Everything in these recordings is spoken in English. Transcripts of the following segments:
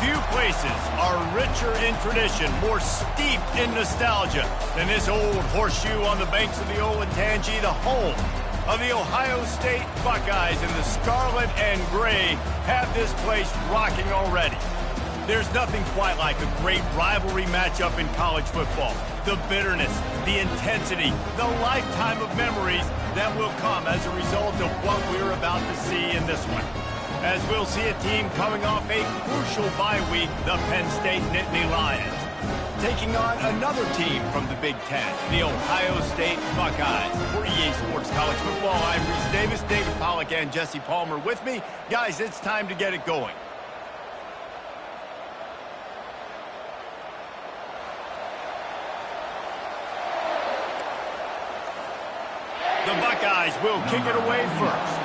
Few places are richer in tradition, more steeped in nostalgia than this old horseshoe on the banks of the Olentangy, the home of the Ohio State Buckeyes. And the scarlet and gray have this place rocking already. There's nothing quite like a great rivalry matchup in college football. The bitterness, the intensity, the lifetime of memories that will come as a result of what we're about to see in this one. As we'll see a team coming off a crucial bye week, the Penn State Nittany Lions, taking on another team from the Big Ten, the Ohio State Buckeyes. For EA Sports College Football, I'm Reese Davis, David Pollack, and Jesse Palmer with me. Guys, it's time to get it going. The Buckeyes will kick it away first.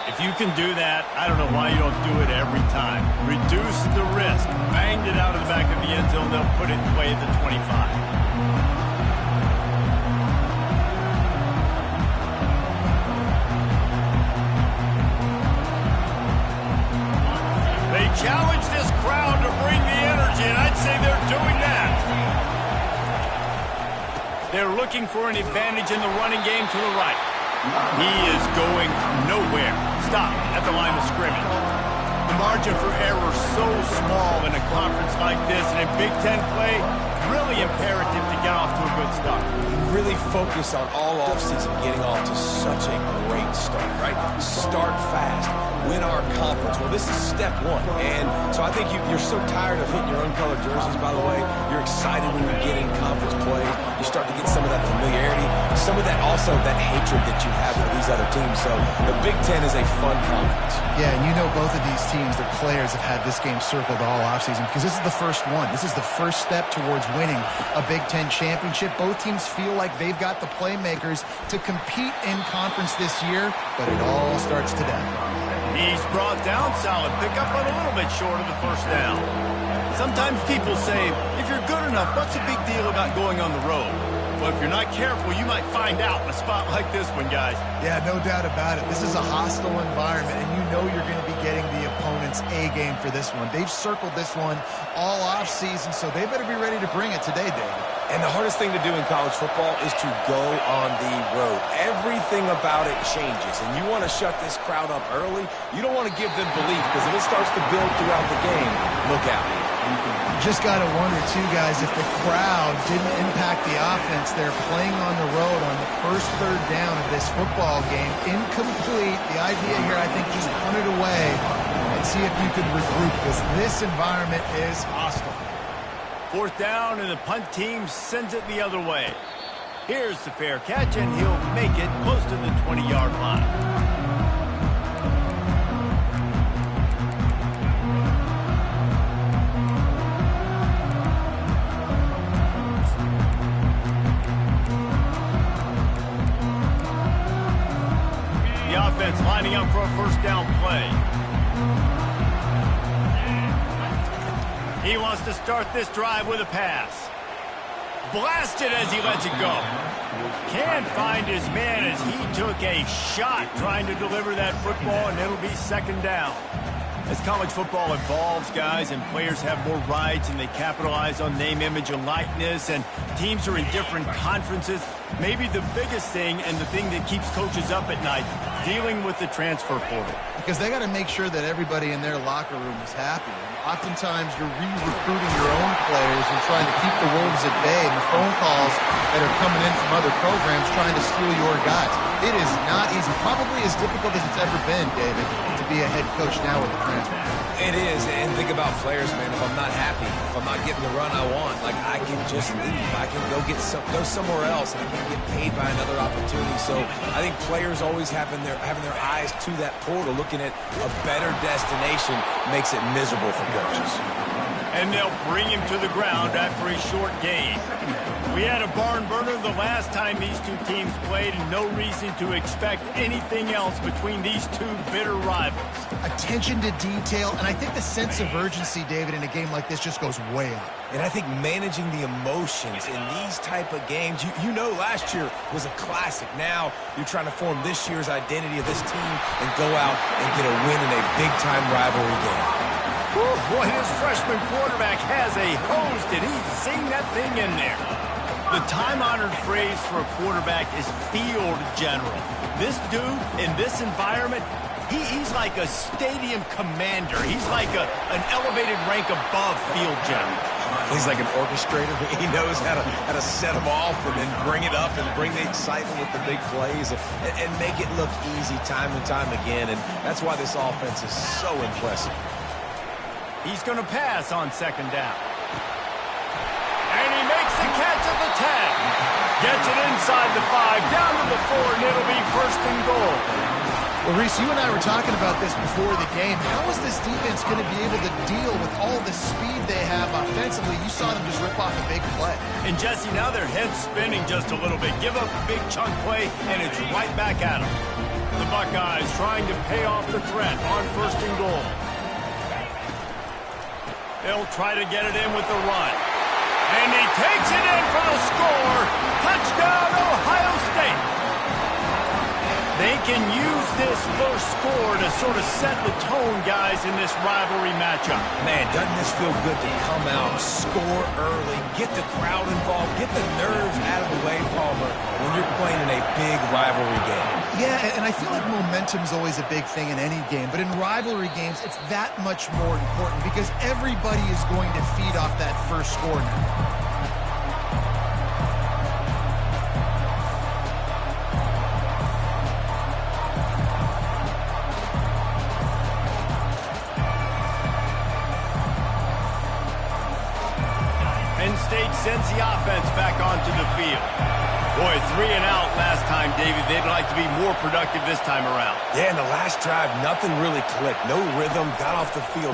If you can do that, I don't know why you don't do it every time. Reduce the risk. Banged it out of the back of the end zone. They'll put it in play at the 25. They challenge this crowd to bring the energy, and I'd say they're doing that. They're looking for an advantage in the running game to the right. He is going nowhere. Stop at the line of scrimmage. The margin for error so small in a conference like this, and in Big Ten play, really imperative to get off to a good start. Really focus on all offseason getting off to such a great start, right? Start fast, win our conference. Well, this is step one. And so I think you're so tired of hitting your uncolored jerseys, by the way. You're excited when you get in conference play. You start to get some of that familiarity, some of that also that hatred that you have for these other teams. So the Big Ten is a fun conference. Yeah, and you know both of these teams, their players have had this game circled all offseason because this is the first one. This is the first step towards winning a Big Ten championship. Both teams feel like they've got the playmakers to compete in conference this year, but it all starts today. He's brought down, solid pickup, but a little bit short of the first down. Sometimes people say, if you're good enough, what's the big deal about going on the road? Well, if you're not careful, you might find out in a spot like this one, guys. Yeah, no doubt about it. This is a hostile environment, and you know you're going to be getting the opponent's A game for this one. They've circled this one all offseason, so they better be ready to bring it today, David. And the hardest thing to do in college football is to go on the road. Everything about it changes, and you want to shut this crowd up early. You don't want to give them belief, because if it starts to build throughout the game, look out. Just got to wonder, too, guys, if the crowd didn't impact the offense. They're playing on the road on the first third down of this football game. Incomplete. The idea here, I think, just punt it away and see if you can regroup, because this environment is hostile. Fourth down, and the punt team sends it the other way. Here's the fair catch, and he'll make it close to the 20-yard line. The offense lining up for a first down play. He wants to start this drive with a pass. Blasted as he lets it go. Can't find his man as he took a shot trying to deliver that football, and it'll be second down. As college football evolves, guys, and players have more rights and they capitalize on name, image, and likeness, and teams are in different conferences, maybe the biggest thing and the thing that keeps coaches up at night, dealing with the transfer portal. Because they got to make sure that everybody in their locker room is happy. And oftentimes you're re-recruiting your own players and trying to keep the wolves at bay, and the phone calls that are coming in from other programs trying to steal your guys. It is not easy. Probably as difficult as it's ever been, David, to be a head coach now with the transfer. It is, and think about players, man. If I'm not happy, if I'm not getting the run I want, like, I can just leave. I can go somewhere else, and I can get paid by another opportunity. So I think players always having their eyes to that portal, looking at a better destination, makes it miserable for coaches. And they'll bring him to the ground after a short gain. We had a barn burner the last time these two teams played, and no reason to expect anything else between these two bitter rivals. Attention to detail, and I think the sense of urgency, David, in a game like this just goes way up. And I think managing the emotions in these type of games, you know last year was a classic. Now you're trying to form this year's identity of this team and go out and get a win in a big-time rivalry game. Whew, boy, this freshman quarterback has a hose. Did he sing that thing in there? The time-honored phrase for a quarterback is field general. This dude, in this environment, he's like a stadium commander. He's like an elevated rank above field general. He's like an orchestrator. He knows how to set them off and then bring it up and bring the excitement with the big plays and make it look easy time and time again. And that's why this offense is so impressive. He's going to pass on second down. And he makes the catch at the 10. Gets it inside the 5, down to the 4, and it'll be first and goal. Well, Reese, you and I were talking about this before the game. How is this defense going to be able to deal with all the speed they have offensively? You saw them just rip off a big play. And, Jesse, now their head's spinning just a little bit. Give up a big chunk play, and it's right back at them. The Buckeyes trying to pay off the threat on first and goal. They'll try to get it in with the run. And he takes it in for the score. Touchdown, Ohio State. They can use this first score to sort of set the tone, guys, in this rivalry matchup. Man, doesn't this feel good to come out, score early, get the crowd involved, get the nerves out of the way, Palmer, when you're playing in a big rivalry game? Yeah, and I feel like momentum's always a big thing in any game, but in rivalry games, it's that much more important because everybody is going to feed off that first score now. Penn State sends the offense back onto the field. Boy, 3 and out last time, David. They'd like to be more productive this time around. Yeah, in the last drive, nothing really clicked. No rhythm, got off the field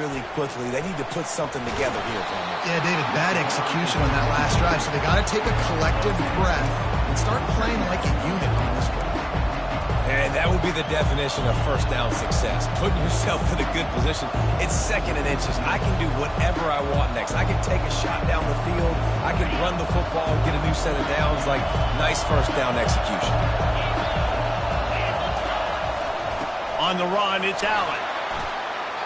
really quickly. They need to put something together here, Palmer. Yeah, David, bad execution on that last drive, so they got to take a collective breath and start playing like a unit on this one. And that would be the definition of first down success. Putting yourself in a good position. It's second and inches. I can do whatever I want next. I can take a shot down the field. I can run the football and get a new set of downs. Like, nice first down execution. On the run, it's Allen.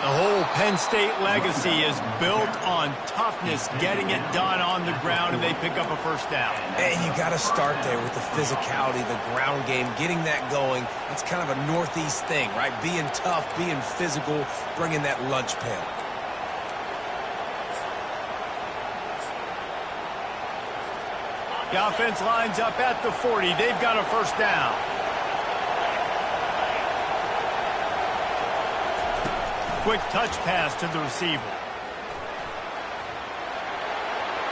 The whole Penn State legacy is built on toughness, getting it done on the ground, and they pick up a first down. And you got to start there with the physicality, the ground game, getting that going. It's kind of a Northeast thing, right? Being tough, being physical, bringing that lunch pail. The offense lines up at the 40. They've got a first down. Quick touch pass to the receiver.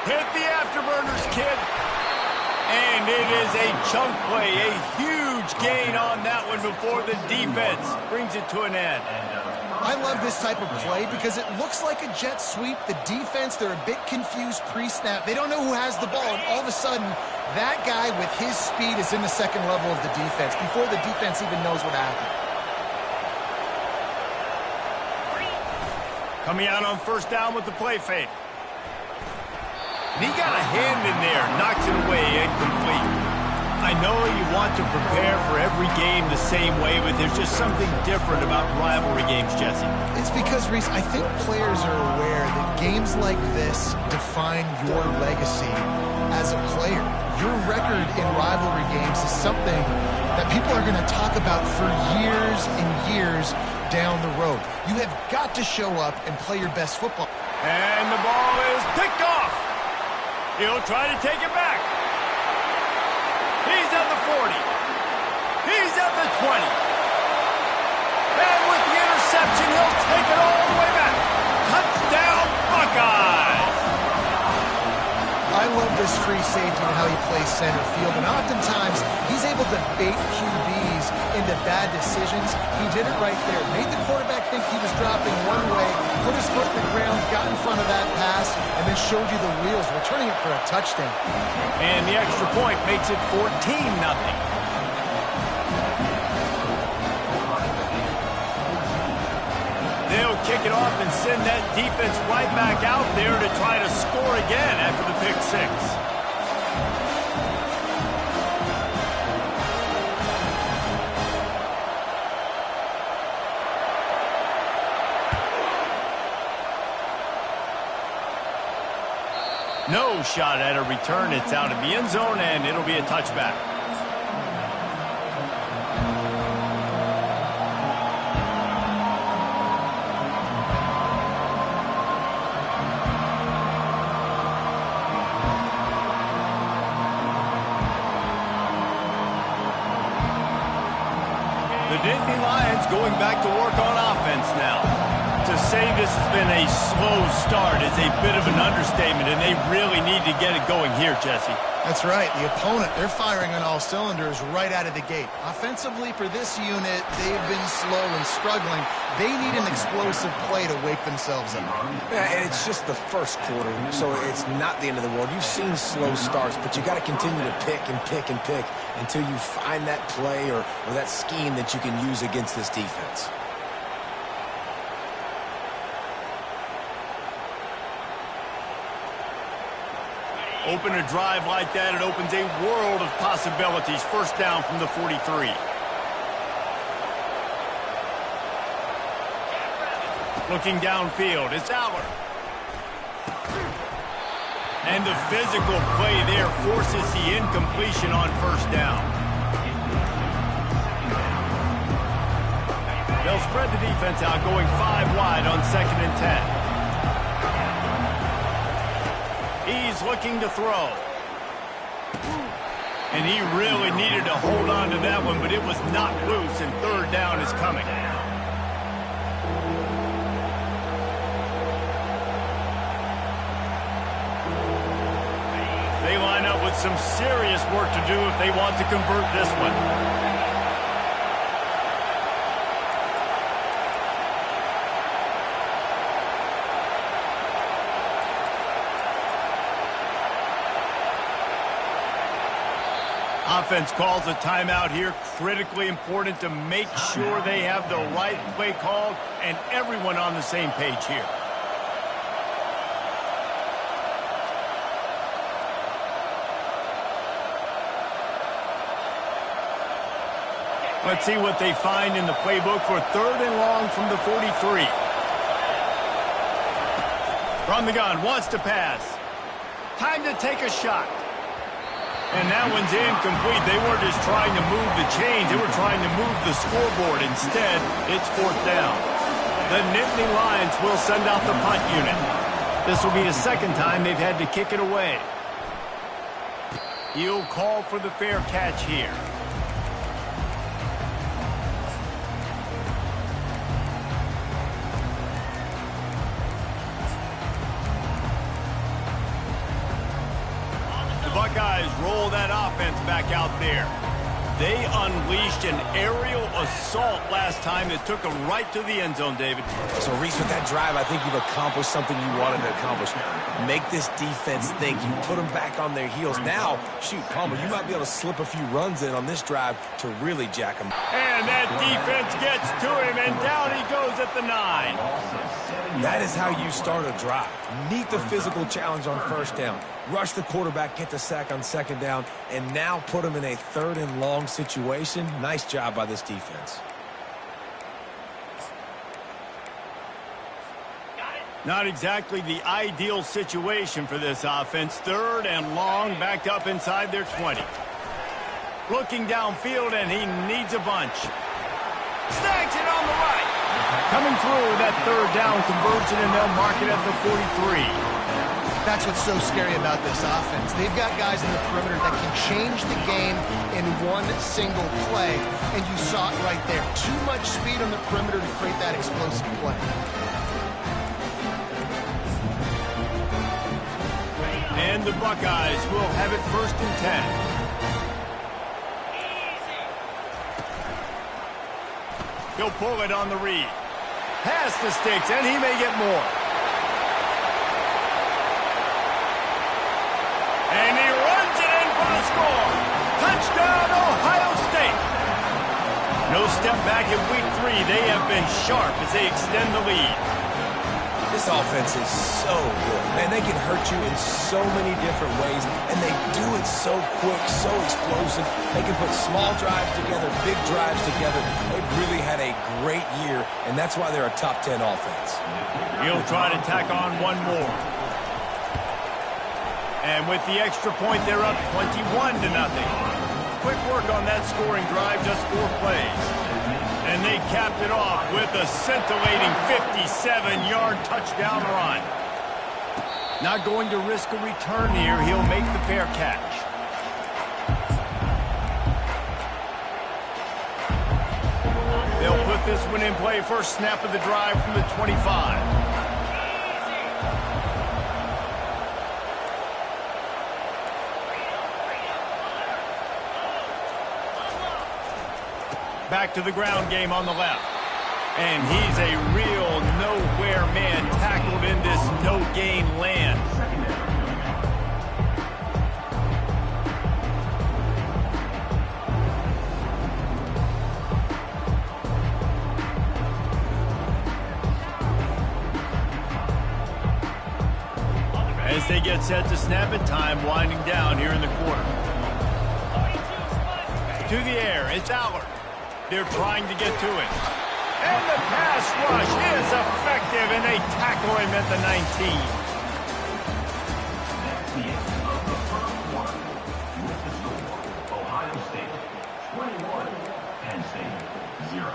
Hit the afterburners, kid. And it is a chunk play, a huge gain on that one before the defense brings it to an end. I love this type of play because it looks like a jet sweep. The defense, they're a bit confused pre-snap. They don't know who has the ball, and all of a sudden, that guy with his speed is in the second level of the defense before the defense even knows what happened. Coming out on first down with the play fake. And he got a hand in there, knocks it away, incomplete. I know you want to prepare for every game the same way, but there's just something different about rivalry games, Jesse. It's because, Reese, I think players are aware that games like this define your legacy as a player. Your record in rivalry games is something that people are going to talk about for years and years down the road. You have got to show up and play your best football. And the ball is picked off. He'll try to take it back. He's at the 40. He's at the 20. And with the interception, he'll take it all the way back. Touchdown, Buckeyes! I love this free safety and how he plays center field, and oftentimes he's able to bait QBs into bad decisions. He did it right there. Made the quarterback think he was dropping one way, put his foot in the ground, got in front of that pass, and then showed you the wheels, returning it for a touchdown. And the extra point makes it 14-0. They'll kick it off and send that defense right back out there to try to score again after the pick six. No shot at a return. It's out of the end zone, and it'll be a touchback. The Nittany Lions going back to work on offense now. To say this has been a slow start is a bit of an understatement, and they really need to get it going here, Jesse. That's right. The opponent, they're firing on all cylinders right out of the gate. Offensively, for this unit, they've been slow and struggling. They need an explosive play to wake themselves up. Yeah, and it's just the first quarter, so it's not the end of the world. You've seen slow starts, but you got to continue to pick and pick and pick until you find that play or that scheme that you can use against this defense. Open a drive like that, it opens a world of possibilities. First down from the 43. Looking downfield, it's Aller. And the physical play there forces the incompletion on first down. They'll spread the defense out, going 5 wide on 2nd and 10. He's looking to throw. And he really needed to hold on to that one, but it was knocked loose, and third down is coming. They line up with some serious work to do if they want to convert this one. Offense calls a timeout here. Critically important to make sure they have the right play called and everyone on the same page here. Let's see what they find in the playbook for 3rd and long from the 43. From the gun, wants to pass. Time to take a shot. And that one's incomplete. They weren't just trying to move the chains. They were trying to move the scoreboard. Instead, it's 4th down. The Nittany Lions will send out the punt unit. This will be the 2nd time they've had to kick it away. He'll call for the fair catch here. Buckeyes roll that offense back out there. They unleashed an aerial assault last time that took them right to the end zone, David. So, Reese, with that drive, I think you've accomplished something you wanted to accomplish. Make this defense think. You put them back on their heels. Now, shoot, Palmer, you might be able to slip a few runs in on this drive to really jack them. And that defense gets to him, and down he goes at the 9. That is how you start a drive. Meet the physical challenge on first down. Rush the quarterback, get the sack on 2nd down, and now put him in a 3rd and long situation. Nice job by this defense. Not exactly the ideal situation for this offense. 3rd and long, backed up inside their 20. Looking downfield, and he needs a bunch. Snags it on the right. Coming through with that 3rd down conversion, and they'll mark it at the 43. That's what's so scary about this offense. They've got guys in the perimeter that can change the game in one single play, and you saw it right there. Too much speed on the perimeter to create that explosive play. And And the Buckeyes will have it 1st and 10. He'll pull it on the read. Pass the sticks, and he may get more. And he runs it in for the score. Touchdown, Ohio State. No step back in week 3. They have been sharp as they extend the lead. This offense is so good. Man, they can hurt you in so many different ways, and they do it so quick, so explosive. They can put small drives together, big drives together. They've really had a great year, and that's why they're a top 10 offense. He'll try to tack on one more. And with the extra point, they're up 21-0. Quick work on that scoring drive, just 4 plays. And they capped it off with a scintillating 57-yard touchdown run. Not going to risk a return here. He'll make the fair catch. They'll put this one in play. First snap of the drive from the 25. Back to the ground game on the left. And he's a real nowhere man tackled in this no-gain land. As they get set to snap it, time winding down here in the quarter. To the air, it's Allard. They're trying to get to it. And the pass rush is effective, and they tackle him at the 19. Ohio State 21, Penn State 0.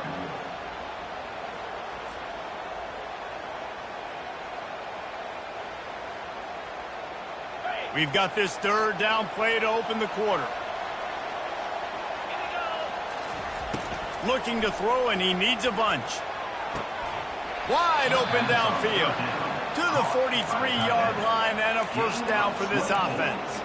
We've got this 3rd down play to open the quarter. Looking to throw, and he needs a bunch. Wide open downfield to the 43-yard line, and a 1st down for this offense.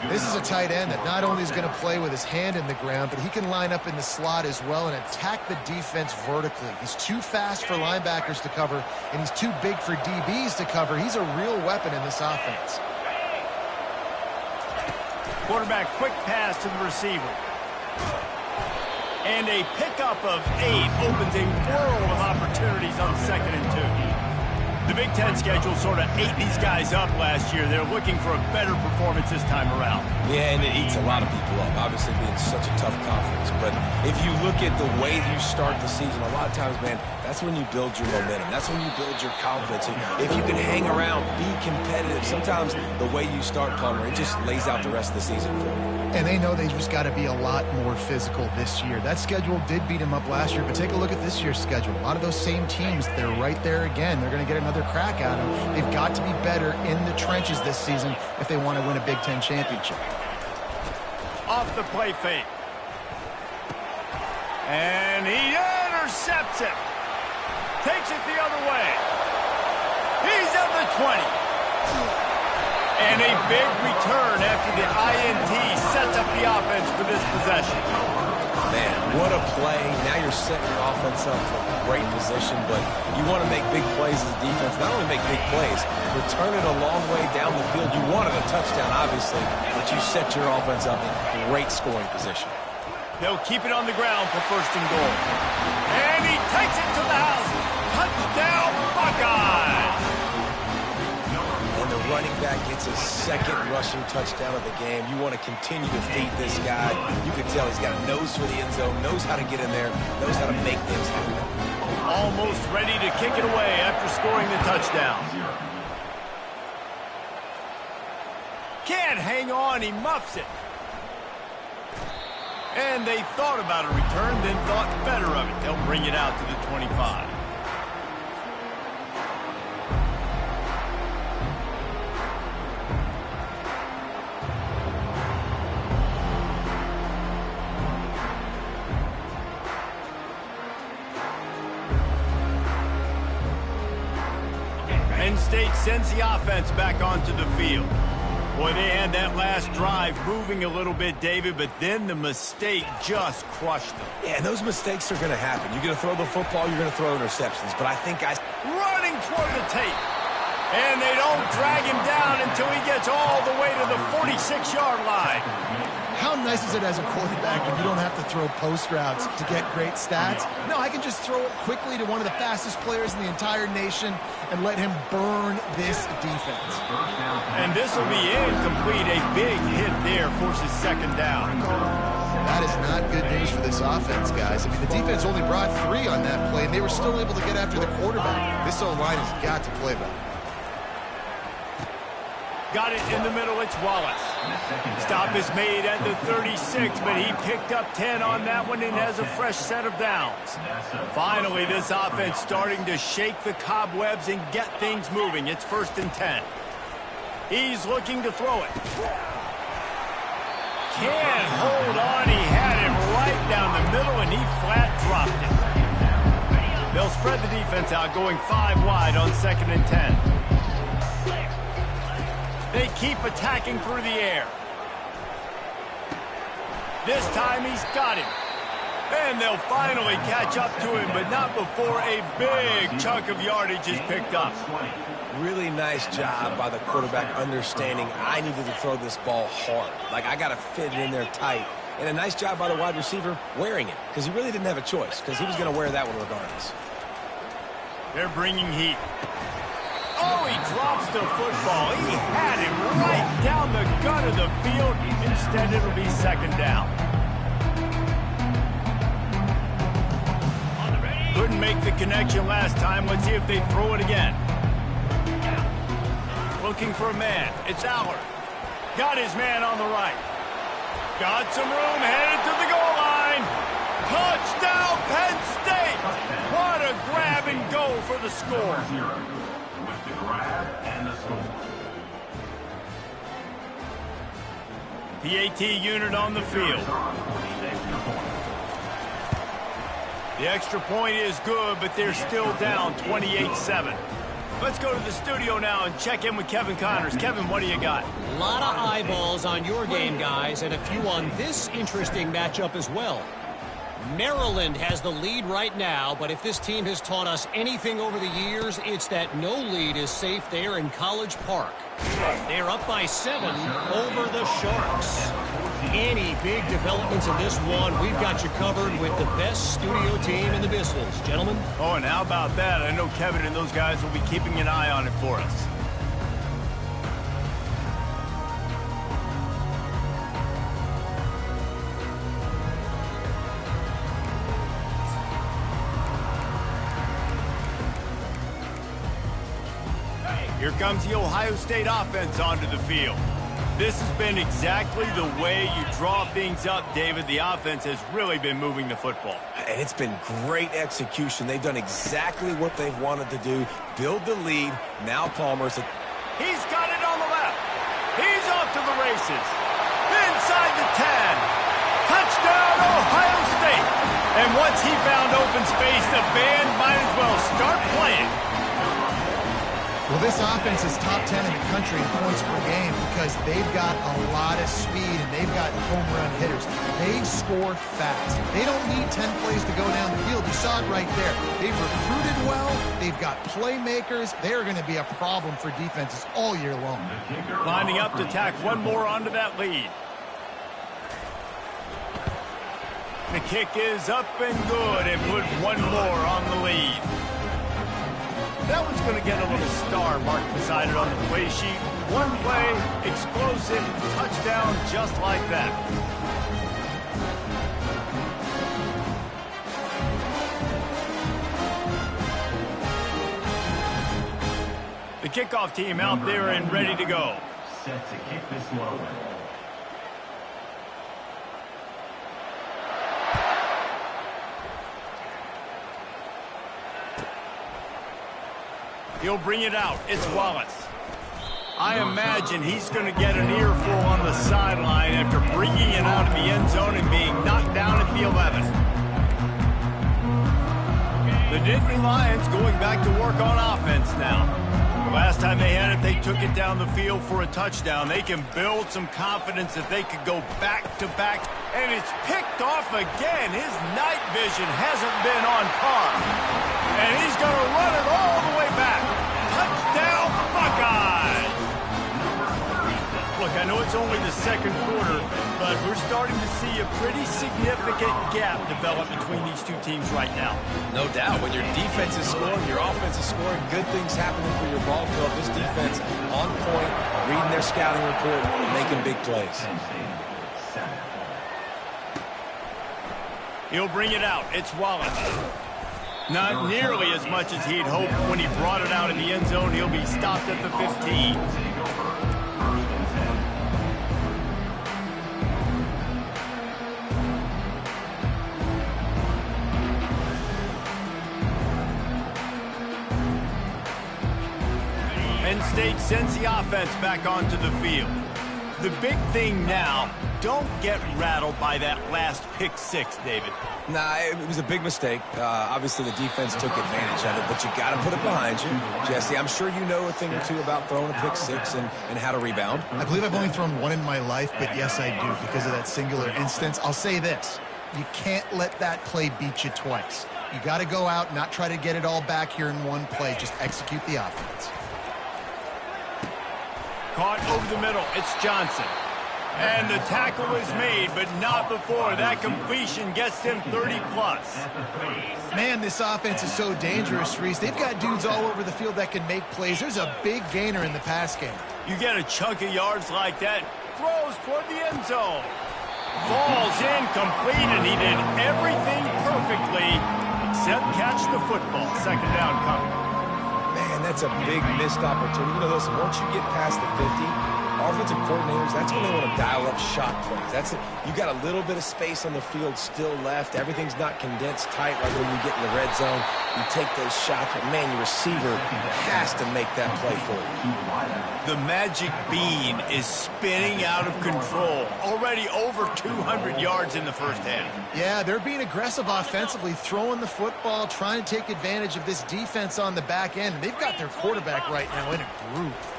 This is a tight end that not only is going to play with his hand in the ground, but he can line up in the slot as well and attack the defense vertically. He's too fast for linebackers to cover, and he's too big for DBs to cover. He's a real weapon in this offense. Quarterback quick pass to the receiver. And a pickup of 8 opens a world of opportunities on 2nd and 2. The Big Ten schedule sort of ate these guys up last year. They're looking for a better performance this time around. Yeah, and it eats a lot of people up, obviously being such a tough conference. But if you look at the way you start the season, a lot of times, man, that's when you build your momentum. That's when you build your confidence. If you can hang around, be competitive, sometimes the way you start, Palmer, it just lays out the rest of the season for you. And they know they just got to be a lot more physical this year. That schedule did beat them up last year, but take a look at this year's schedule. A lot of those same teams, they're right there again. They're going to get another crack at them. They've got to be better in the trenches this season if they want to win a Big Ten championship. Off the play fake. And he intercepts it. Takes it the other way. He's at the 20. And a big return after the INT sets up the offense for this possession. Man, what a play. Now you're setting your offense up for a great position, but you want to make big plays as a defense. Not only make big plays, return it a long way down the field. You wanted a touchdown, obviously, but you set your offense up in great scoring position. They'll keep it on the ground for 1st and goal. And he takes it to the house. Touchdown, Buckeyes! And the running back gets his 2nd rushing touchdown of the game. You want to continue to feed this guy. You can tell he's got a nose for the end zone, knows how to get in there, knows how to make things happen. Almost ready to kick it away after scoring the touchdown. Can't hang on, he muffs it. And they thought about a return, then thought better of it. They'll bring it out to the 25. Penn State sends the offense back onto the field. Boy, they had that last drive moving a little bit, David, but then the mistake just crushed them. Yeah, and those mistakes are going to happen. You're going to throw the football, you're going to throw interceptions. But I think guys running toward the tape. And they don't drag him down until he gets all the way to the 46-yard line. How nice is it as a quarterback when you don't have to throw post routes to get great stats? No, I can just throw it quickly to one of the fastest players in the entire nation and let him burn this defense. And this will be incomplete. A big hit there forces second down. That is not good news for this offense, guys. I mean, the defense only brought 3 on that play, and they were still able to get after the quarterback. This O-line has got to play better. Got it in the middle, it's Wallace. Stop is made at the 36, but he picked up 10 on that one and has a fresh set of downs. Finally, this offense starting to shake the cobwebs and get things moving. It's 1st and 10. He's looking to throw it. Can't hold on. He had him right down the middle, and he flat dropped it. They'll spread the defense out, going 5 wide on 2nd and 10. They keep attacking through the air. This time he's got him. And they'll finally catch up to him, but not before a big chunk of yardage is picked up. really nice job by the quarterback understanding I needed to throw this ball hard. Like, I got to fit it in there tight. And a nice job by the wide receiver wearing it, because he really didn't have a choice, because he was going to wear that one regardless. They're bringing heat. Oh, he drops the football. He had him right down the gut of the field. Instead, it'll be second down. Couldn't make the connection last time. Let's see if they throw it again. Looking for a man. It's Allard. Got his man on the right. Got some room, headed to the goal line. Touchdown, Penn State. What a grab and go for the score. With the grab and the score. PAT unit on the field. The extra point is good, but they're still down 28-7. Let's go to the studio now and check in with Kevin Connors. Kevin, what do you got? A lot of eyeballs on your game, guys, and a few on this interesting matchup as well. Maryland has the lead right now, but if this team has taught us anything over the years, it's that no lead is safe there in College Park. They're up by 7 over the Sharks. Any big developments in this one, we've got you covered with the best studio team in the business. Gentlemen? Oh, and how about that? I know Kevin and those guys will be keeping an eye on it for us. Here comes the Ohio State offense onto the field. This has been exactly the way you draw things up, David. The offense has really been moving the football. And it's been great execution. They've done exactly what they've wanted to do. Build the lead. Now Palmer's... He's got it on the left. He's off to the races. Inside the 10. Touchdown, Ohio State. And once he found open space, the band might as well start playing. Well, this offense is top 10 in the country in points per game because they've got a lot of speed and they've got home run hitters. They score fast. They don't need 10 plays to go down the field. You saw it right there. They've recruited well. They've got playmakers. They're going to be a problem for defenses all year long. Lining up to tack one more onto that lead. The kick is up and good and put one more on the lead. That one's going to get a little star marked beside it on the play sheet. One play, explosive, touchdown just like that. The kickoff team out there and ready to go. Set to kick this one away. He'll bring it out. It's Wallace. I imagine he's going to get an earful on the sideline after bringing it out of the end zone and being knocked down at the 11. The Nittany Lions going back to work on offense now. Last time they had it, they took it down the field for a touchdown. They can build some confidence that they could go back-to-back, and it's picked off again. His night vision hasn't been on par. And he's going to run it all the way back. Touchdown, Buckeyes! Look, I know it's only the second quarter, but we're starting to see a pretty significant gap develop between these two teams right now. No doubt. When your defense is scoring, your offense is scoring, good things happening for your ball club. This defense on point, reading their scouting report, making big plays. He'll bring it out. It's Wallace. Not nearly as much as he'd hoped when he brought it out in the end zone. He'll be stopped at the 15. Penn State sends the offense back onto the field. The big thing now, don't get rattled by that last pick six, David. Nah, it was a big mistake. Obviously, the defense took advantage of it, but you got to put it behind you. Jesse, I'm sure you know a thing or two about throwing a pick six and how to rebound. I believe I've only thrown one in my life, but yes, I do because of that singular instance. I'll say this. You can't let that play beat you twice. You got to go out, not try to get it all back here in one play. Just execute the offense. Caught over the middle. It's Johnson. And the tackle is made, but not before. That completion gets them 30-plus. Man, this offense is so dangerous, Reese. They've got dudes all over the field that can make plays. There's a big gainer in the pass game. You get a chunk of yards like that, throws toward the end zone. Falls incomplete, and he did everything perfectly except catch the football. Second down coming. Man, that's a big missed opportunity. You know, listen, once you get past the 50, offensive coordinators, that's when they want to dial up shot plays. That's it. You got a little bit of space on the field still left. Everything's not condensed tight like when you get in the red zone. You take those shots, but man, your receiver has to make that play for you. The magic bean is spinning out of control. Already over 200 yards in the first half. Yeah, they're being aggressive offensively, throwing the football, trying to take advantage of this defense on the back end. They've got their quarterback right now in a groove.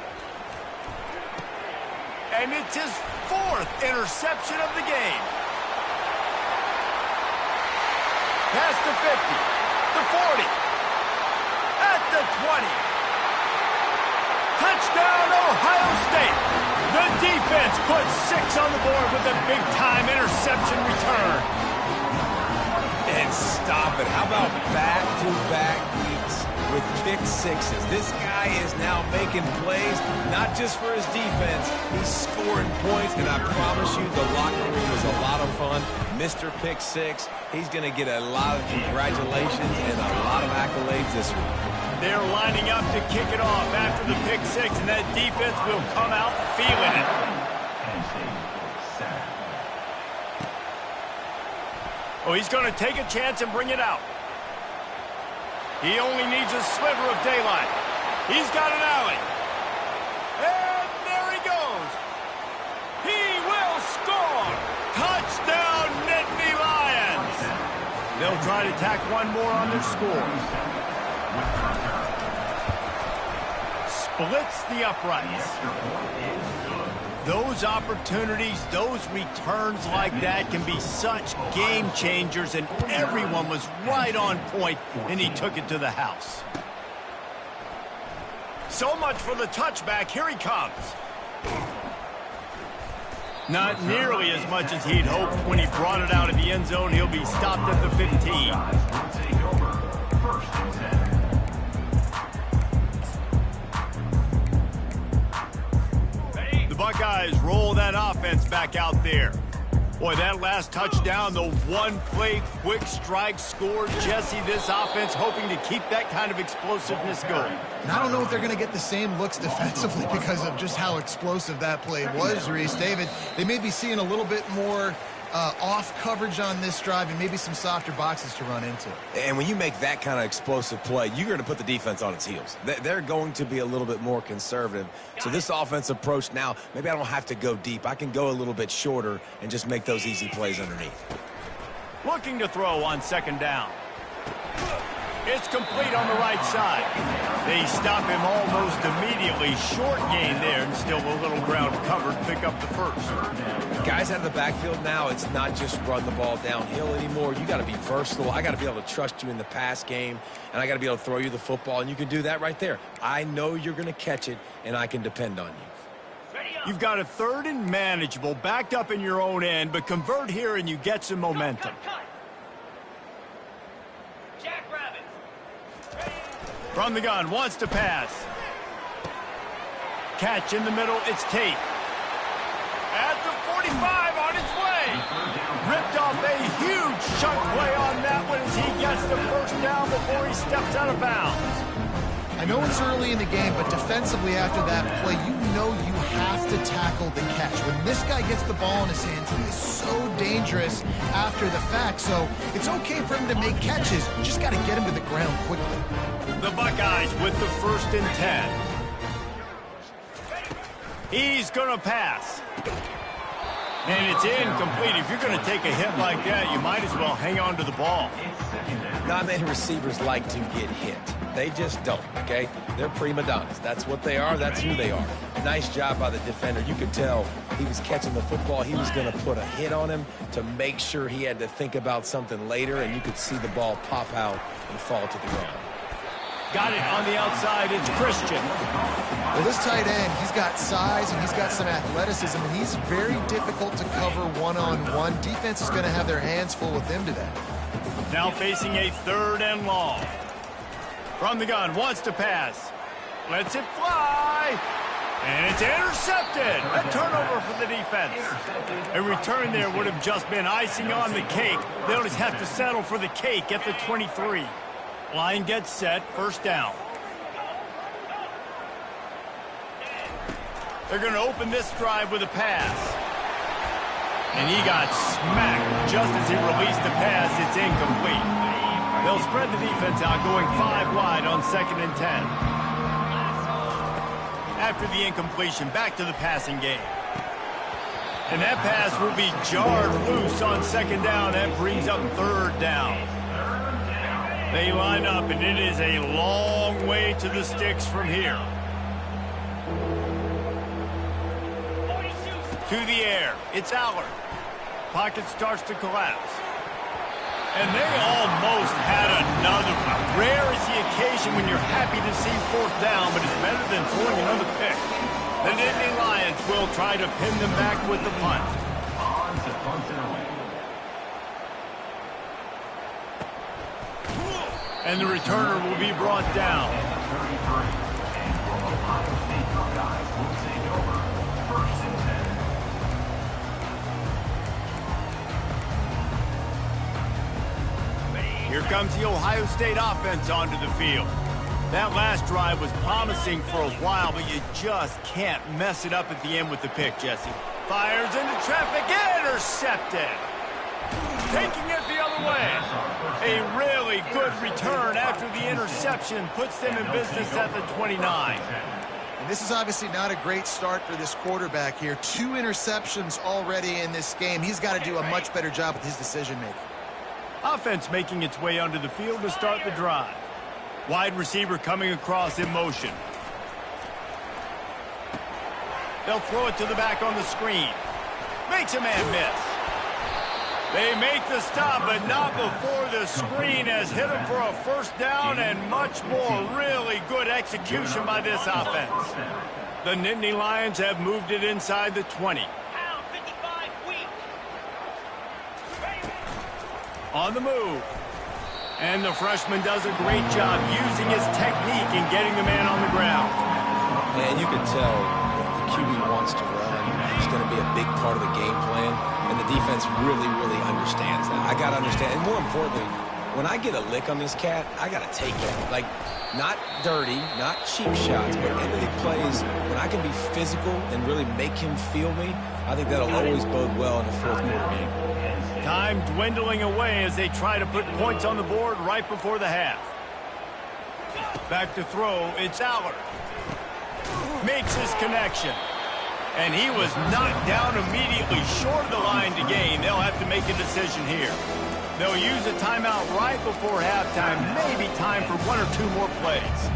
And it's his fourth interception of the game. Past the 50, the 40, at the 20. Touchdown, Ohio State. The defense puts 6 on the board with a big-time interception return. And stop it. How about back-to-back weeks with pick sixes? This guy is now making plays, not just for his defense. He's scoring points, and I promise you the locker room is a lot of fun. Mr. Pick Six, he's going to get a lot of congratulations and a lot of accolades this week. They're lining up to kick it off after the pick six, and that defense will come out feeling it. Oh, he's going to take a chance and bring it out. He only needs a sliver of daylight. He's got an alley. And there he goes. He will score. Touchdown, Nittany Lions. They'll try to tack one more on their score. Splits the uprights. Those opportunities, those returns like that can be such game changers, and everyone was right on point, and he took it to the house. So much for the touchback. Here he comes. Not nearly as much as he'd hoped when he brought it out of the end zone. He'll be stopped at the 15. Buckeyes roll that offense back out there. Boy, that last touchdown, the one-play quick strike score. Jesse, this offense hoping to keep that kind of explosiveness going. And I don't know if they're going to get the same looks defensively because of just how explosive that play was, Reese. David, they may be seeing a little bit more off coverage on this drive and maybe some softer boxes to run into. And when you make that kind of explosive play, you're going to put the defense on its heels. They're going to be a little bit more conservative. So this offense approach now, maybe I don't have to go deep. I can go a little bit shorter and just make those easy plays underneath. Looking to throw on second down. It's complete on the right side. They stop him almost immediately. Short gain there, and still a little ground covered. Pick up the first. Guys out of the backfield now, it's not just run the ball downhill anymore. You got to be versatile. I got to be able to trust you in the pass game, and I got to be able to throw you the football, and you can do that right there. I know you're going to catch it, and I can depend on you. You've got a 3rd and manageable, backed up in your own end, but convert here and you get some momentum. From the gun, wants to pass. Catch in the middle, it's Tate. At the 45, on its way. Ripped off a huge chunk play on that one as he gets the first down before he steps out of bounds. I know it's early in the game, but defensively after that play, you know you have to tackle the catch. When this guy gets the ball in his hands, he is so dangerous after the fact. So it's okay for him to make catches. You just got to get him to the ground quickly. The Buckeyes with the 1st and 10. He's going to pass. And it's incomplete. If you're going to take a hit like that, you might as well hang on to the ball. Not many receivers like to get hit. They just don't, okay? They're prima donnas. That's what they are. That's who they are. Nice job by the defender. You could tell he was catching the football. He was going to put a hit on him to make sure he had to think about something later, and you could see the ball pop out and fall to the ground. Got it on the outside. It's Christian. Well, this tight end, he's got size and he's got some athleticism, and he's very difficult to cover one-on-one. Defense is going to have their hands full with him today. Now facing a 3rd and long. From the gun, wants to pass. Lets it fly. And it's intercepted. A turnover for the defense. A return there would have just been icing on the cake. They'll just have to settle for the cake at the 23. Line gets set, 1st down. They're going to open this drive with a pass. And he got smacked just as he released the pass. It's incomplete. They'll spread the defense out, going 5 wide on 2nd and 10. After the incompletion, back to the passing game. And that pass will be jarred loose on 2nd down. That brings up 3rd down. They line up, and it is a long way to the sticks from here. To the air, it's Allard. Pocket starts to collapse. And they almost had another one. Rare is the occasion when you're happy to see 4th down, but it's better than throwing another pick. The Nittany Lions will try to pin them back with the punt. And the returner will be brought down. Here comes the Ohio State offense onto the field. That last drive was promising for a while, but you just can't mess it up at the end with the pick, Jesse. Fires into traffic, intercepted. Taking it the other way. A really good return after the interception puts them in business at the 29. And this is obviously not a great start for this quarterback here. 2 interceptions already in this game. He's got to do a much better job with his decision-making. Offense making its way onto the field to start the drive. Wide receiver coming across in motion. They'll throw it to the back on the screen. Makes a man miss. They make the stop, but not before the screen has hit him for a 1st down, and much more really good execution by this offense. The Nittany Lions have moved it inside the 20. On the move. And the freshman does a great job using his technique and getting the man on the ground. And you can tell the QB wants to run. He's going to be a big part of the game plan. And the defense really, really understands that. I got to understand. And more importantly, when I get a lick on this cat, I got to take it. Like, not dirty, not cheap shots, but end of the plays, when I can be physical and really make him feel me, I think that'll always bode well in the 4th quarter game. Time dwindling away as they try to put points on the board right before the half. Back to throw, it's Allard. Makes his connection. And he was knocked down immediately short of the line to gain. They'll have to make a decision here. They'll use a timeout right before halftime. Maybe time for one or two more plays.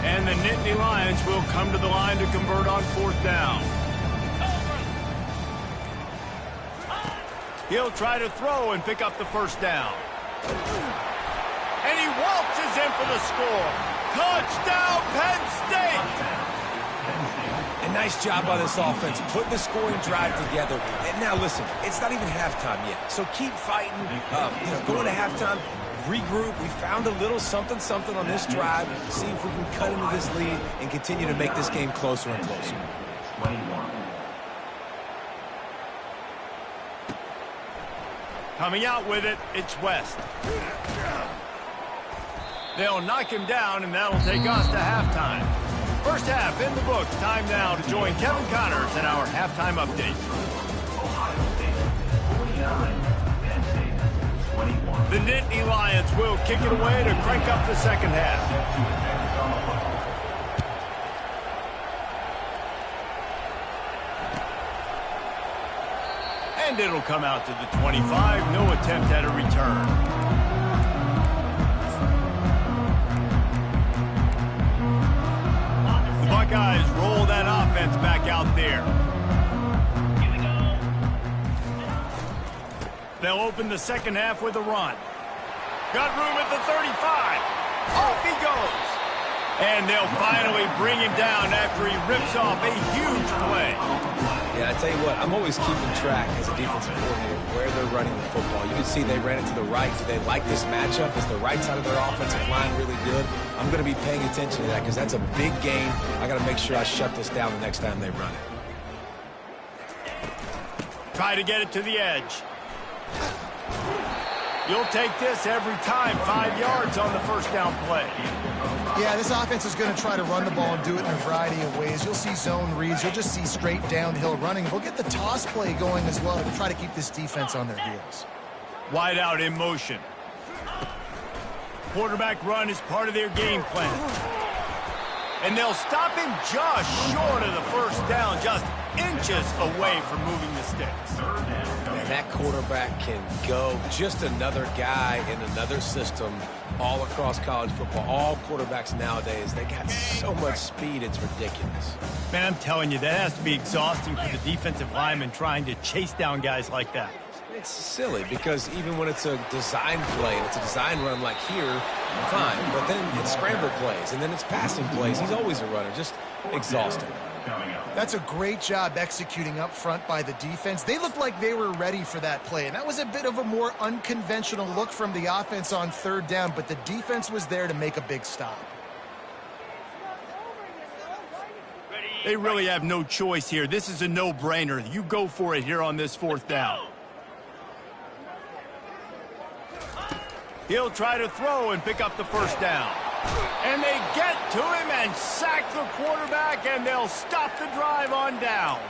And the Nittany Lions will come to the line to convert on 4th down. He'll try to throw and pick up the first down. And he waltzes in for the score. Touchdown, Penn State! A nice job by this offense, putting the scoring drive together. And now listen, it's not even halftime yet. So keep fighting, going to halftime, regroup. We found a little something on this drive. See if we can cut into this lead and continue to make this game closer and closer. 21. Coming out with it, it's West. They'll knock him down, and that'll take us to halftime. First half in the books. Time now to join Kevin Connors in our halftime update. Ohio State 49, Penn State 21. The Nittany Lions will kick it away to crank up the second half. And it'll come out to the 25. No attempt at a return. The Buckeyes roll that offense back out there. They'll open the second half with a run. Got room at the 35. Off he goes. And they'll finally bring him down after he rips off a huge play. Yeah, I tell you what, I'm always keeping track as a defensive coordinator where they're running the football. You can see they ran it to the right. Do they like this matchup? Is the right side of their offensive line really good? I'm going to be paying attention to that because that's a big game. I got to make sure I shut this down the next time they run it. Try to get it to the edge. You'll take this every time. 5 yards on the first down play. Yeah, this offense is going to try to run the ball and do it in a variety of ways. You'll see zone reads. You'll just see straight downhill running. We'll get the toss play going as well to try to keep this defense on their heels. Wide out in motion. Quarterback run is part of their game plan. And they'll stop him just short of the first down, just inches away from moving the sticks. And that quarterback can go. Just another guy in another system all across college football. All quarterbacks nowadays, they got so much speed, it's ridiculous. Man, I'm telling you, that has to be exhausting for the defensive lineman trying to chase down guys like that. It's silly because even when it's a design play and it's a design run like here, fine. But then it's scramble plays and then it's passing plays. He's always a runner, just exhausting. That's a great job executing up front by the defense. They looked like they were ready for that play, and that was a bit of a more unconventional look from the offense on third down, but the defense was there to make a big stop. They really have no choice here. This is a no-brainer. You go for it here on this fourth down. He'll try to throw and pick up the first down. And they get to him and sack the quarterback, and they'll stop the drive on downs.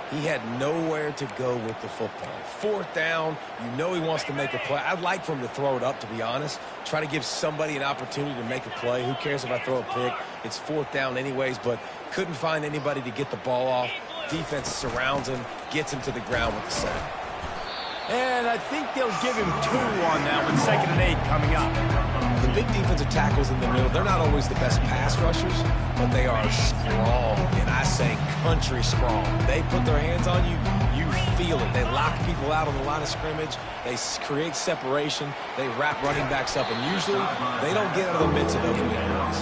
He had nowhere to go with the football. Fourth down, you know he wants to make a play. I'd like for him to throw it up, to be honest. Try to give somebody an opportunity to make a play. Who cares if I throw a pick? It's fourth down anyways, but couldn't find anybody to get the ball off. Defense surrounds him, gets him to the ground with the sack. And I think they'll give him 2 on that with 2nd and 8 coming up. The big defensive tackles in the middle, they're not always the best pass rushers, but they are strong, and I say country strong. They put their hands on you, you feel it. They lock people out on the line of scrimmage. They create separation. They wrap running backs up, and usually they don't get out of the midst of those big runs.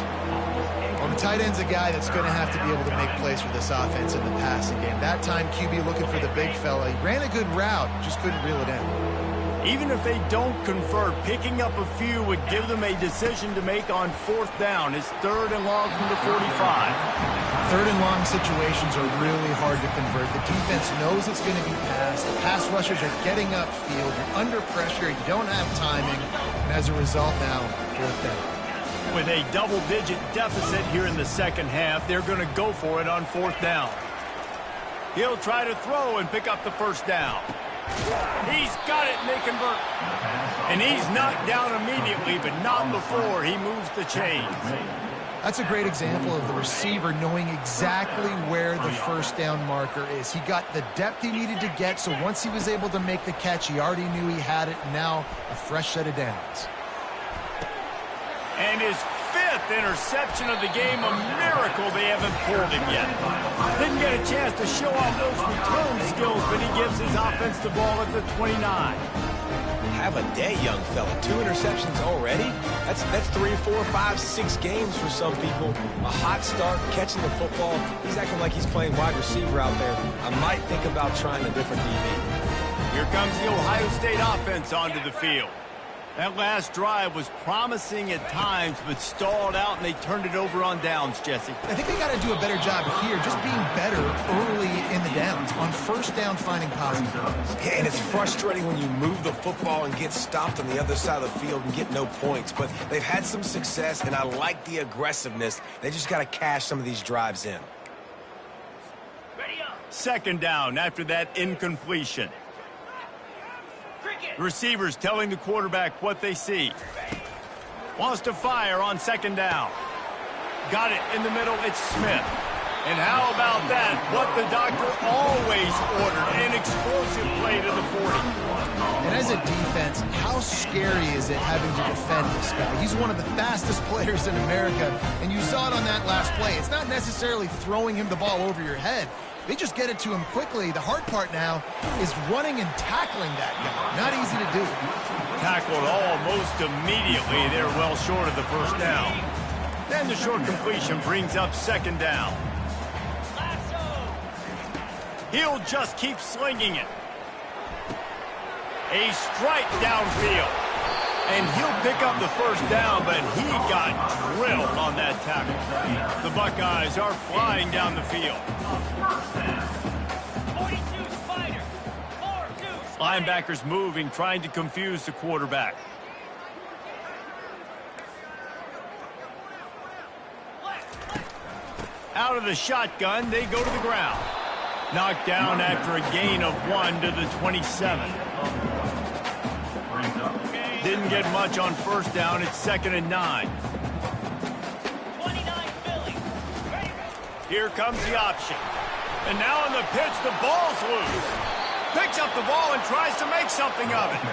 Well, the tight end's a guy that's going to have to be able to make plays for this offense in the passing game. That time, QB looking for the big fella. He ran a good route, just couldn't reel it in. Even if they don't convert, picking up a few would give them a decision to make on 4th down. It's 3rd and long from the 45. 3rd and long situations are really hard to convert. The defense knows it's going to be passed. The pass rushers are getting upfield. You're under pressure. You don't have timing. And as a result now, 4th down. With a double-digit deficit here in the second half, they're going to go for it on 4th down. He'll try to throw and pick up the first down. He's got it, and they convert. And he's knocked down immediately, but not before he moves the chains. That's a great example of the receiver knowing exactly where the first down marker is. He got the depth he needed to get, so once he was able to make the catch, he already knew he had it. Now a fresh set of downs. And his 5th interception of the game, a miracle they haven't pulled him yet. Didn't get a chance to show off those return skills, but he gives his offense the ball at the 29. Have a day, young fella. 2 interceptions already? That's 3, 4, 5, 6 games for some people. A hot start, catching the football. He's acting like he's playing wide receiver out there. I might think about trying a different DB. Here comes the Ohio State offense onto the field. That last drive was promising at times, but stalled out, and they turned it over on downs, Jesse. I think they got to do a better job here, just being better early in the downs, on first down finding positive. Yeah, and it's frustrating when you move the football and get stopped on the other side of the field and get no points, but they've had some success, and I like the aggressiveness. They just got to cash some of these drives in. Second down after that incompletion. Receivers telling the quarterback what they see. Wants to fire on second down. Got it in the middle. It's Smith. And how about that? What the doctor always ordered. An explosive play to the 40. And as a defense, how scary is it having to defend this guy? He's one of the fastest players in America, and you saw it on that last play. It's not necessarily throwing him the ball over your head. They just get it to him quickly. The hard part now is running and tackling that guy. Not easy to do. Tackled almost immediately. They're well short of the first down. Then the short completion brings up second down. He'll just keep slinging it. A strike downfield. And he'll pick up the first down, but he got drilled on that tackle. The Buckeyes are flying down the field. Linebackers moving, trying to confuse the quarterback. Out of the shotgun, they go to the ground. Knocked down after a gain of 1 to the 27. Didn't get much on first down. It's 2nd and 9. 29 Philly. Here comes the option. And now in the pitch, the ball's loose. Picks up the ball and tries to make something of it.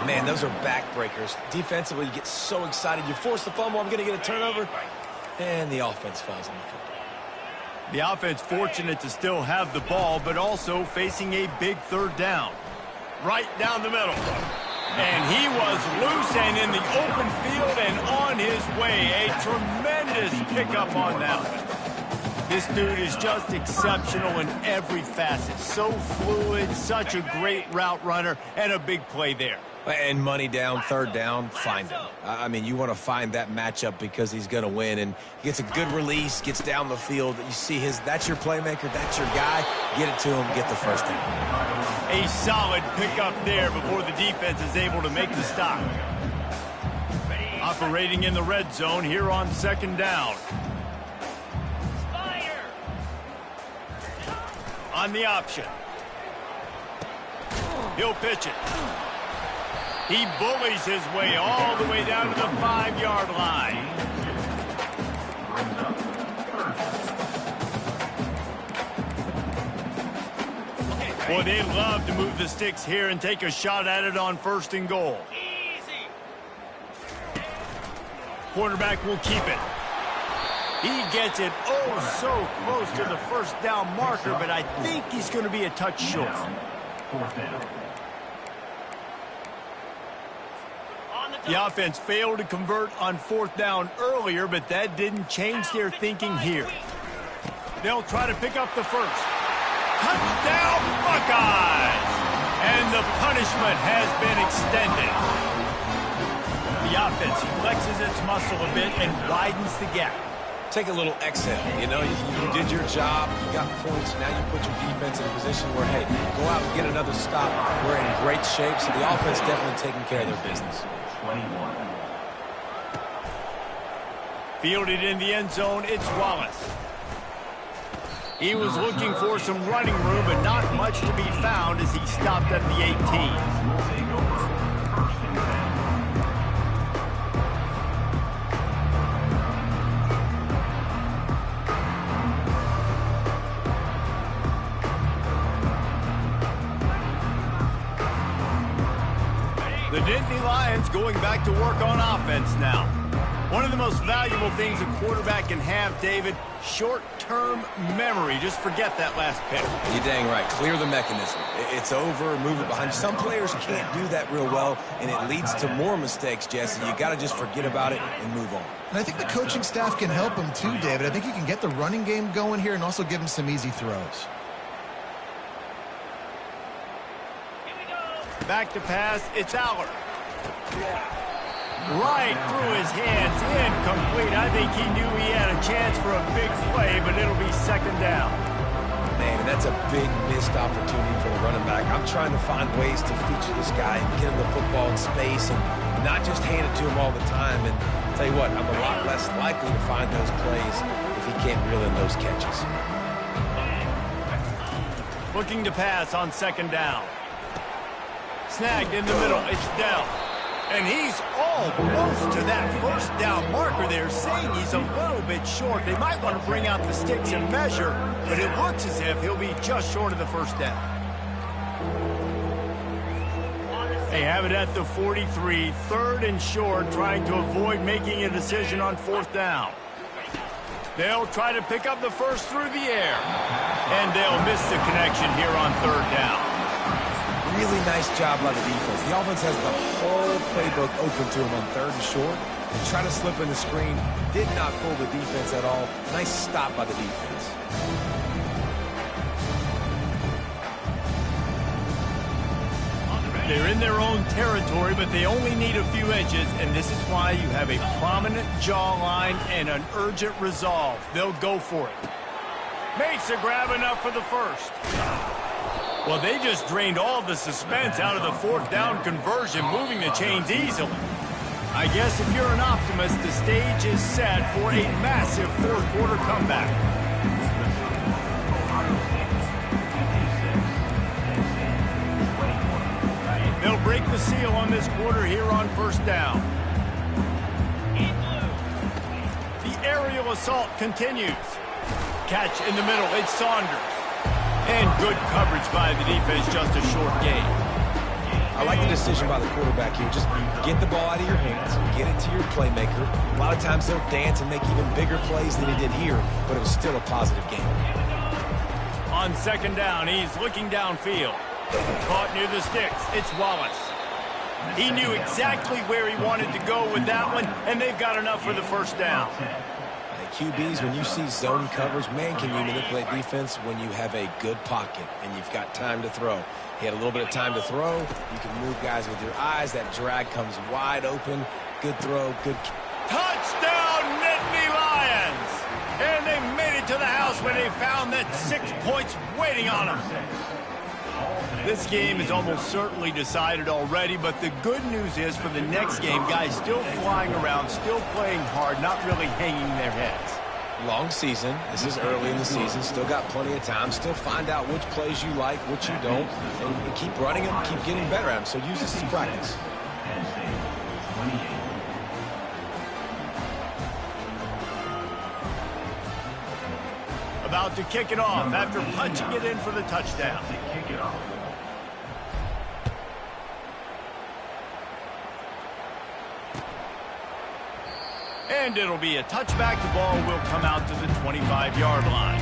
Man, those are backbreakers. Defensively, you get so excited. You force the fumble, I'm going to get a turnover, and the offense falls on the field. The offense fortunate to still have the ball, but also facing a big third down. Right down the middle. And he was loose and in the open field and on his way. A tremendous pickup on that one. This dude is just exceptional in every facet. So fluid, such a great route runner, and a big play there. And money down, third down, find him. I mean, you want to find that matchup because he's going to win. And he gets a good release, gets down the field. You see that's your playmaker, that's your guy. Get it to him, get the first down. A solid pickup there before the defense is able to make the stop. Operating in the red zone here on second down. On the option. He'll pitch it. He bullies his way all the way down to the 5-yard line. Boy, they love to move the sticks here and take a shot at it on 1st and goal. Quarterback will keep it. He gets it so close to the first down marker, but I think he's going to be a touch short. The offense failed to convert on 4th down earlier, but that didn't change their thinking here. They'll try to pick up the first. Touchdown, Buckeyes! And the punishment has been extended. The offense flexes its muscle a bit and widens the gap. Take a little exhale. You know, you did your job. You got points. Now you put your defense in a position where, hey, go out and get another stop. We're in great shape, so the offense definitely taking care of their business. 21. Fielded in the end zone, it's Wallace. He was looking for some running room, but not much to be found as he stopped at the 18. The Nittany Lions going back to work on offense now. One of the most valuable things a quarterback can have, David, short-term memory. Just forget that last pick. You're dang right. Clear the mechanism. It's over, move it behind. Some players can't do that real well, and it leads to more mistakes, Jesse. You got to just forget about it and move on. And I think the coaching staff can help him too, David. I think you can get the running game going here and also give him some easy throws. Back to pass, it's Aller. Right through his hands, incomplete. I think he knew he had a chance for a big play, but it'll be second down. Man, and that's a big missed opportunity for the running back. I'm trying to find ways to feature this guy and get him the football in space and not just hand it to him all the time. And I'll tell you what, I'm a lot less likely to find those plays if he can't reel in those catches. Looking to pass on second down. Snagged in the middle, it's Dell. And he's almost to that first down marker there, saying he's a little bit short. They might want to bring out the sticks and measure, but it looks as if he'll be just short of the first down. They have it at the 43, third and short, trying to avoid making a decision on fourth down. They'll try to pick up the first through the air, and they'll miss the connection here on third down. Really nice job by the defense. The offense has the whole playbook open to him on third and short. They try to slip in the screen. Did not fool the defense at all. Nice stop by the defense. They're in their own territory, but they only need a few inches, and this is why you have a prominent jawline and an urgent resolve. They'll go for it. Makes a grab enough for the first. Well, they just drained all the suspense out of the fourth down conversion, moving the chains easily. I guess if you're an optimist, the stage is set for a massive fourth quarter comeback. They'll break the seal on this quarter here on first down. The aerial assault continues. Catch in the middle, it's Saunders. And good coverage by the defense, just a short gain. I like the decision by the quarterback here. Just get the ball out of your hands, get it to your playmaker. A lot of times they'll dance and make even bigger plays than he did here, but it was still a positive game. On second down, he's looking downfield. Caught near the sticks, it's Wallace. He knew exactly where he wanted to go with that one, and they've got enough for the first down. QBs, when you see zone coverage, man, can you manipulate defense when you have a good pocket and you've got time to throw. He had a little bit of time to throw. You can move guys with your eyes. That drag comes wide open. Good throw, good. Touchdown, Nittany Lions! And they made it to the house when they found that 6 points waiting on them. This game is almost certainly decided already, but the good news is for the next game, guys still flying around, still playing hard, not really hanging their heads. Long season. This is early in the season. Still got plenty of time. Still find out which plays you like, which you don't, and keep running them, keep getting better at them. So use this as practice. About to kick it off after punching it in for the touchdown. And it'll be a touchback. The ball will come out to the 25-yard line.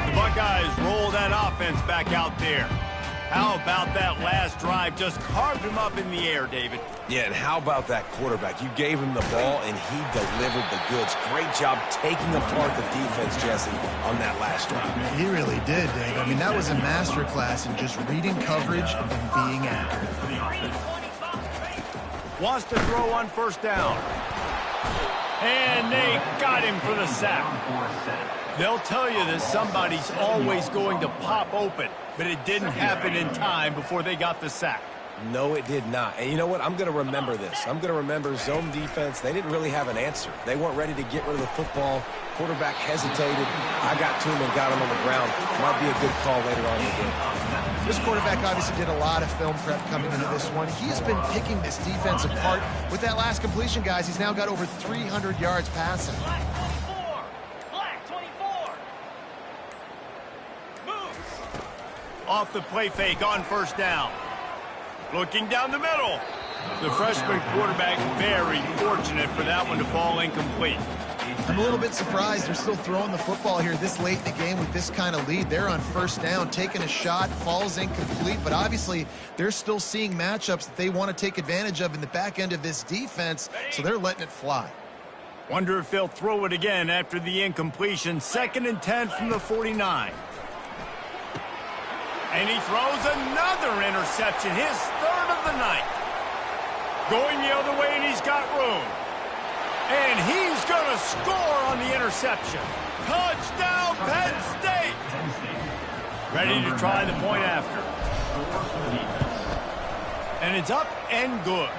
The Buckeyes roll that offense back out there. How about that last drive? Just carved him up in the air, David. Yeah, and how about that quarterback? You gave him the ball, and he delivered the goods. Great job taking apart the defense, Jesse, on that last drive. He really did, Dave. I mean, that was a masterclass in just reading coverage and being accurate. Wants to throw on first down. And they got him for the sack. They'll tell you that somebody's always going to pop open, but it didn't happen in time before they got the sack. No, it did not. And you know what? I'm going to remember this. I'm going to remember zone defense. They didn't really have an answer. They weren't ready to get rid of the football. Quarterback hesitated. I got to him and got him on the ground. Might be a good call later on in the game. This quarterback obviously did a lot of film prep coming into this one. He has been picking this defense apart. With that last completion, guys, he's now got over 300 yards passing. Black 24. Black 24. Move. Off the play fake on first down. Looking down the middle. The freshman quarterback very fortunate for that one to fall incomplete. I'm a little bit surprised they're still throwing the football here this late in the game with this kind of lead. They're on first down, taking a shot, falls incomplete, but obviously they're still seeing matchups that they want to take advantage of in the back end of this defense, so they're letting it fly. Wonder if they'll throw it again after the incompletion. 2nd and 10 from the 49. And he throws another interception, his 3rd of the night. Going the other way, and he's got room. And he's going to score on the interception. Touchdown, Penn State! Ready to try the point after. And it's up and good.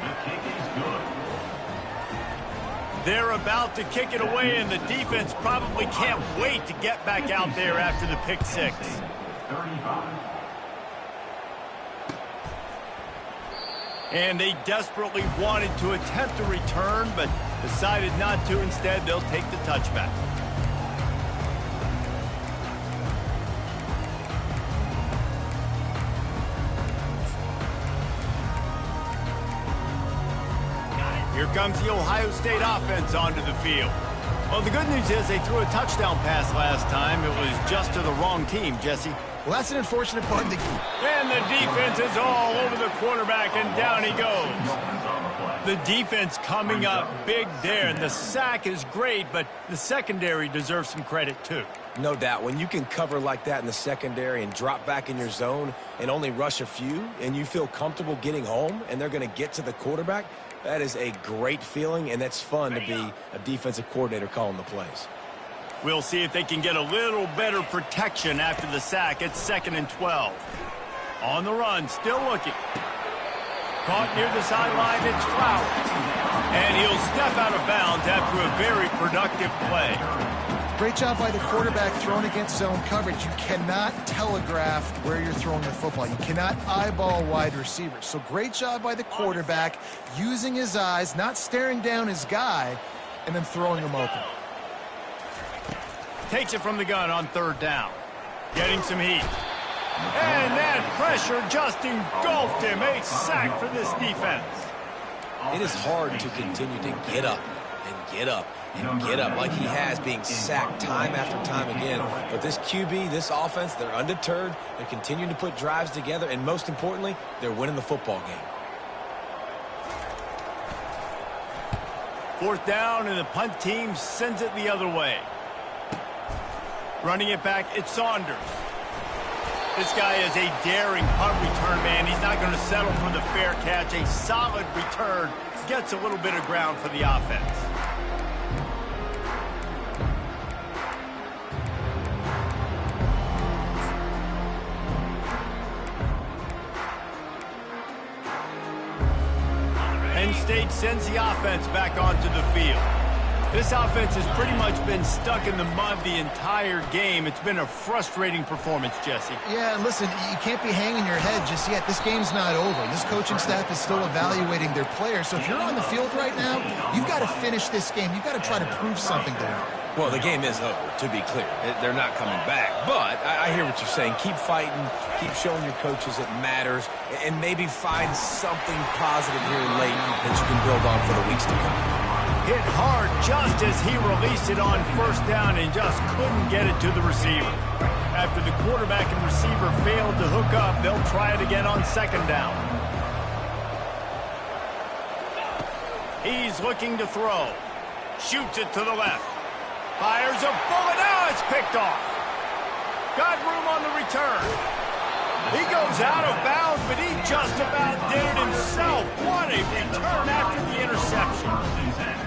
They're about to kick it away, and the defense probably can't wait to get back out there after the pick six. 35. And they desperately wanted to attempt a return, but decided not to. Instead, they'll take the touchback. Here comes the Ohio State offense onto the field. Well, the good news is they threw a touchdown pass last time. It was just to the wrong team, Jesse. Well, that's an unfortunate part of the game. And the defense is all over the quarterback, and down he goes. The defense coming up big there, and the sack is great, but the secondary deserves some credit too. No doubt. When you can cover like that in the secondary and drop back in your zone and only rush a few, and you feel comfortable getting home, and they're going to get to the quarterback, that is a great feeling, and that's fun to be a defensive coordinator calling the plays. We'll see if they can get a little better protection after the sack. It's 2nd and 12. On the run, still looking. Caught near the sideline, it's Flowers. And he'll step out of bounds after a very productive play. Great job by the quarterback throwing against zone coverage. You cannot telegraph where you're throwing the football. You cannot eyeball wide receivers. So great job by the quarterback using his eyes, not staring down his guy, and then throwing him open. Takes it from the gun on 3rd down. Getting some heat. And that pressure just engulfed him. A sack for this defense. It is hard to continue to get up and get up and get up like he has, being sacked time after time again. But this QB, this offense, they're undeterred. They're continuing to put drives together, and most importantly, they're winning the football game. 4th down, and the punt team sends it the other way. Running it back, it's Saunders. This guy is a daring punt return man. He's not going to settle for the fair catch. A solid return gets a little bit of ground for the offense. Penn State sends the offense back onto the field. This offense has pretty much been stuck in the mud the entire game. It's been a frustrating performance, Jesse. Yeah, and listen, you can't be hanging your head just yet. This game's not over. This coaching staff is still evaluating their players. So if you're on the field right now, you've got to finish this game. You've got to try to prove something to them. Well, the game is over, to be clear. They're not coming back. But I hear what you're saying. Keep fighting. Keep showing your coaches it matters. And maybe find something positive here late that you can build on for the weeks to come. Hit hard just as he released it on 1st down and just couldn't get it to the receiver. After the quarterback and receiver failed to hook up, they'll try it again on 2nd down. He's looking to throw. Shoots it to the left. Fires a bullet. Now it's picked off. Got room on the return. He goes out of bounds, but he just about did it himself. What a return after the interception.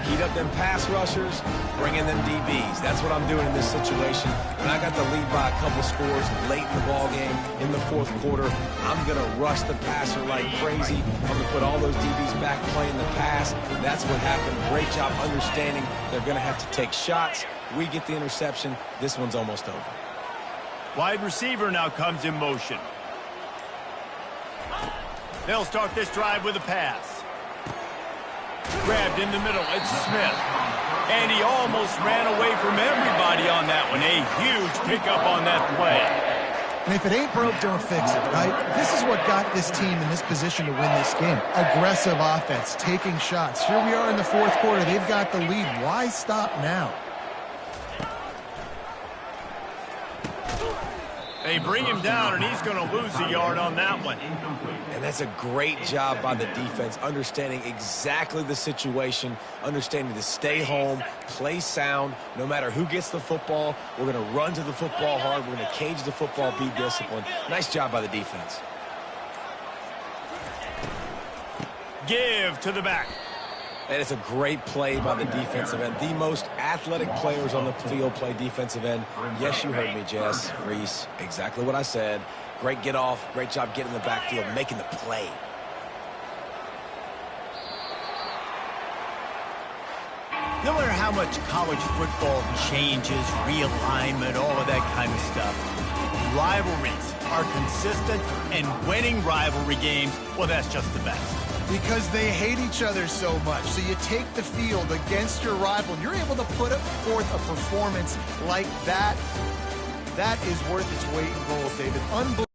Heat up them pass rushers, bring in them DBs. That's what I'm doing in this situation. When I got the lead by a couple scores late in the ball game, in the 4th quarter, I'm going to rush the passer like crazy. I'm going to put all those DBs back playing the pass. That's what happened. Great job understanding they're going to have to take shots. We get the interception. This one's almost over. Wide receiver now comes in motion. They'll start this drive with a pass. Grabbed in the middle, it's Smith. And he almost ran away from everybody on that one. A huge pickup on that play. And if it ain't broke, don't fix it, right? This is what got this team in this position to win this game. Aggressive offense, taking shots. Here we are in the fourth quarter. They've got the lead. Why stop now? They bring him down, and he's going to lose a yard on that one. And that's a great job by the defense, understanding exactly the situation, understanding to stay home, play sound. No matter who gets the football, we're going to run to the football hard. We're going to cage the football, be disciplined. Nice job by the defense. Give to the back. And it's a great play by the defensive end. The most athletic players on the field play defensive end. Yes, you heard me, Jess, Reese. Exactly what I said. Great get off. Great job getting in the backfield, making the play. No matter how much college football changes, realignment, all of that kind of stuff, rivalries are consistent, and winning rivalry games, well, that's just the best. Because they hate each other so much. So you take the field against your rival, and you're able to put forth a performance like that. That is worth its weight in gold, David. Unbelievable.